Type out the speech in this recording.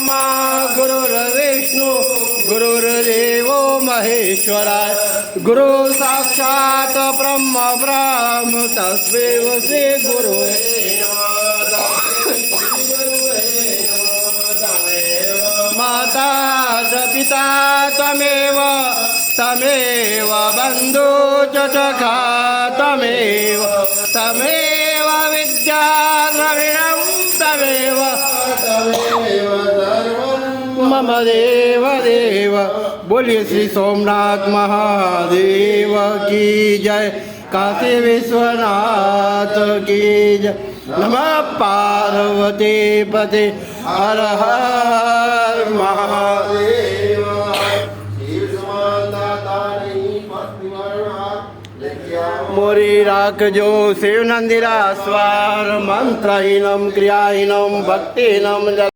ब्रह्मा गुरुर्विष्णु गुरुर्देवो महेश्वराय गुरु साक्षात् ब्रह्म ब्रह्म तस्मै श्री गुरुवे माता च पिता त्वमेव तमेव बन्धु च सखा त्वमेव तमेव विद्या द्रविणं तमेव मम देव देव। बोलिए श्री सोमनाथ महादेव की जय, काशी विश्वनाथ की जय। नमः पार्वती पते हर हर महादेव। मोरी राखजो शिव नंदिरा स्वार मंत्रहीनम क्रियाहीनम भक्तिहीनम